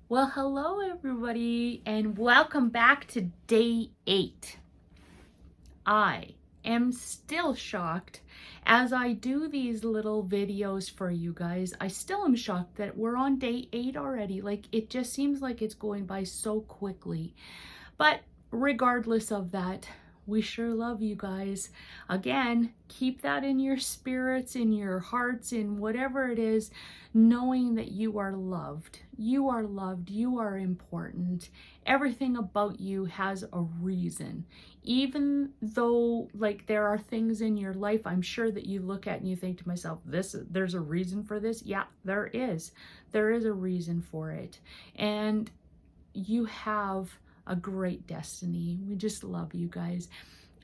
Well, hello everybody, and welcome back to day 8. I am still shocked as I do these little videos for you guys. I still am shocked that we're on day 8 already. Like, it just seems like it's going by so quickly. But regardless of that, we sure love you guys. Again, keep that in your spirits, in your hearts, in whatever it is, knowing that you are loved. You are loved. You are important. Everything about you has a reason. Even though, like, there are things in your life, I'm sure that you look at and you think to myself, there's a reason for this. Yeah, there is. There is a reason for it. And you have a great destiny. We just love you guys.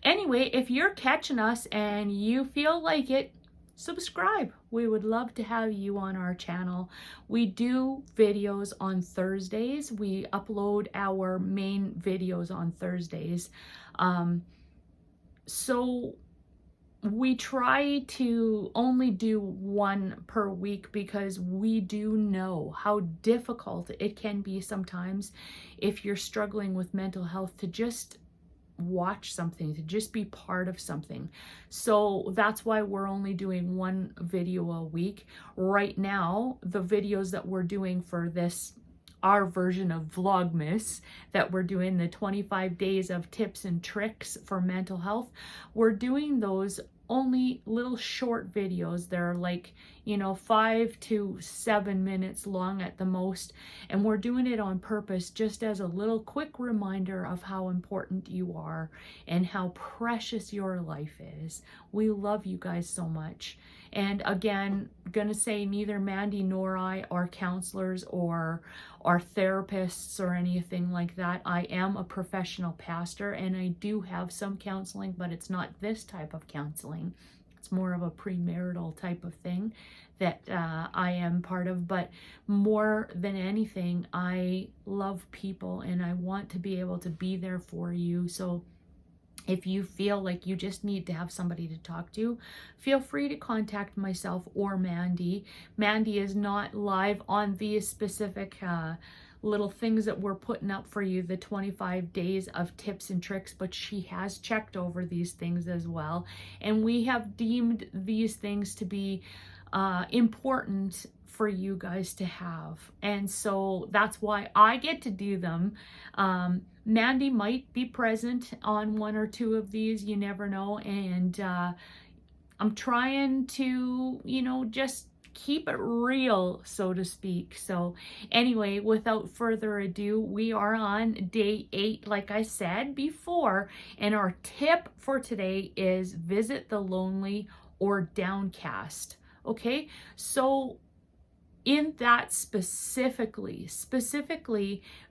Anyway, if you're catching us and you feel like it, subscribe. We would love to have you on our channel. We do videos on Thursdays. We upload our main videos on Thursdays. So we try to only do one per week because we do know how difficult it can be sometimes if you're struggling with mental health to just watch something, to just be part of something. So that's why we're only doing one video a week. Right now, the videos that we're doing for this, our version of Vlogmas, that we're doing, the 25 days of tips and tricks for mental health, we're doing those only little short videos. They're like, 5 to 7 minutes long at the most. And we're doing it on purpose just as a little quick reminder of how important you are and how precious your life is. We love you guys so much. And again, gonna say neither Mandy nor I are counselors or are therapists or anything like that. I am a professional pastor and I do have some counseling, but it's not this type of counseling. It's more of a premarital type of thing that I am part of. But more than anything, I love people and I want to be able to be there for you. So if you feel like you just need to have somebody to talk to, feel free to contact myself or Mandy. Mandy is not live on these specific little things that we're putting up for you, the 25 days of tips and tricks, but she has checked over these things as well. And we have deemed these things to be important for you guys to have. And so that's why I get to do them. Mandy might be present on one or two of these, you never know. And I'm trying to, just keep it real, so to speak. So anyway, without further ado, we are on day 8, like I said before. And our tip for today is visit the lonely or downcast. Okay, so in that specifically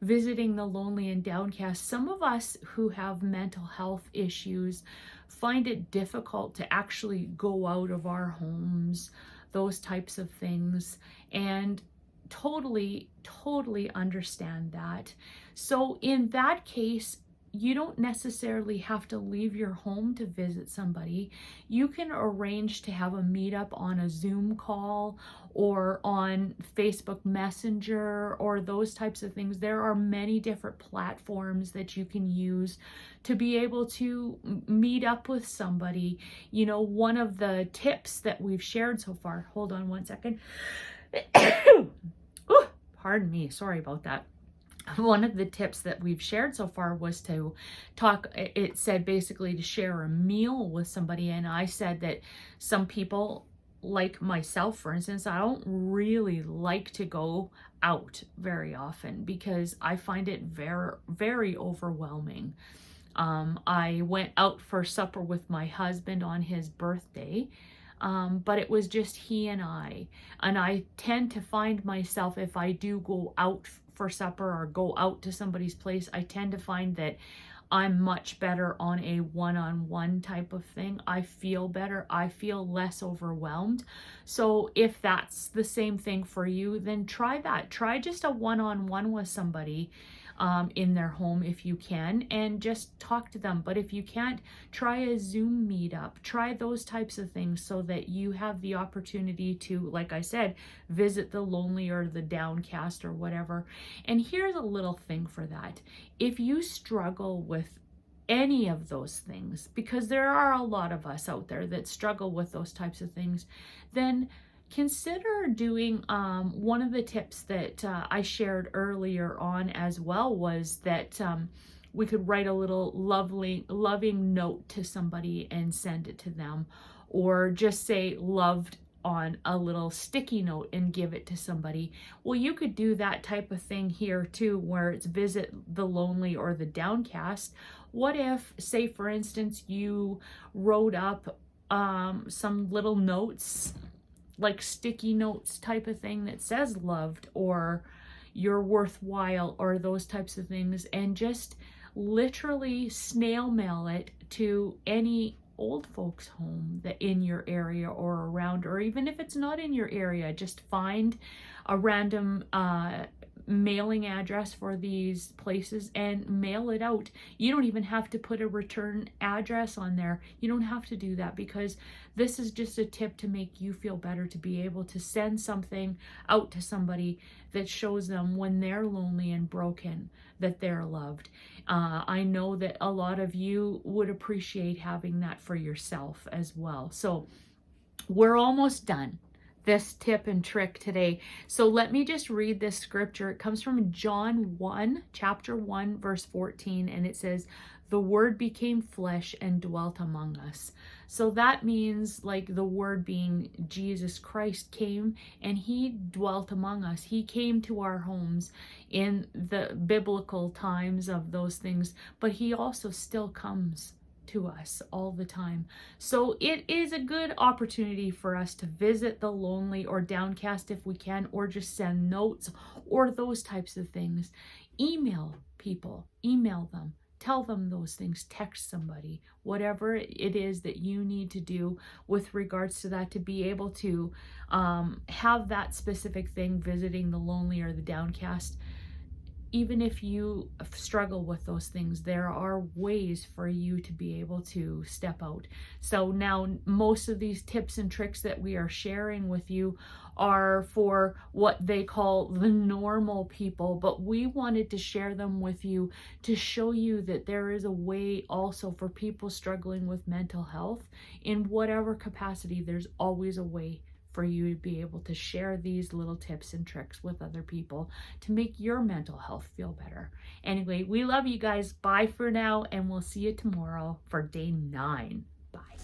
visiting the lonely and downcast, some of us who have mental health issues find it difficult to actually go out of our homes, those types of things, and totally understand that. So in that case, you don't necessarily have to leave your home to visit somebody. You can arrange to have a meetup on a Zoom call or on Facebook Messenger or those types of things. There are many different platforms that you can use to be able to meet up with somebody. One of the tips that we've shared so far, hold on one second. Ooh, pardon me, sorry about that. One of the tips that we've shared so far was to talk, it said basically to share a meal with somebody. And I said that some people, like myself, for instance, I don't really like to go out very often because I find it very overwhelming. I went out for supper with my husband on his birthday. But it was just he and I tend to find myself, if I do go out for supper or go out to somebody's place, I tend to find that I'm much better on a one-on-one type of thing. I feel better. I feel less overwhelmed. So if that's the same thing for you, then try that. Try just a one-on-one with somebody. in their home if you can, and just talk to them. But if you can't, try a Zoom meetup, try those types of things so that you have the opportunity to, like I said, visit the lonely or the downcast or whatever. And here's a little thing for that. If you struggle with any of those things, because there are a lot of us out there that struggle with those types of things, then consider doing one of the tips that I shared earlier on as well, was that we could write a little loving note to somebody and send it to them, or just say loved on a little sticky note and give it to somebody. Well, you could do that type of thing here too, where it's visit the lonely or the downcast. What if, say for instance, you wrote up some little notes, like sticky notes type of thing, that says loved or you're worthwhile or those types of things, and just literally snail mail it to any old folks home that in your area or around, or even if it's not in your area, just find a random mailing address for these places and mail it out. You don't even have to put a return address on there. You don't have to do that, because this is just a tip to make you feel better, to be able to send something out to somebody that shows them when they're lonely and broken that they're loved. I know that a lot of you would appreciate having that for yourself as well. So we're almost done this tip and trick today. So let me just read this scripture. It comes from John 1, chapter 1, verse 14, and it says, "The Word became flesh and dwelt among us." So that means, like, the Word being Jesus Christ came and he dwelt among us. He came to our homes in the biblical times of those things, but he also still comes to us all the time. So it is a good opportunity for us to visit the lonely or downcast if we can, or just send notes or those types of things. Email people, email them, tell them those things, text somebody, whatever it is that you need to do with regards to that, to be able to have that specific thing, visiting the lonely or the downcast. Even if you struggle with those things, there are ways for you to be able to step out. So now most of these tips and tricks that we are sharing with you are for what they call the normal people, but we wanted to share them with you to show you that there is a way also for people struggling with mental health. In whatever capacity, there's always a way for you to be able to share these little tips and tricks with other people to make your mental health feel better. Anyway, we love you guys. Bye for now, and we'll see you tomorrow for day 9. Bye.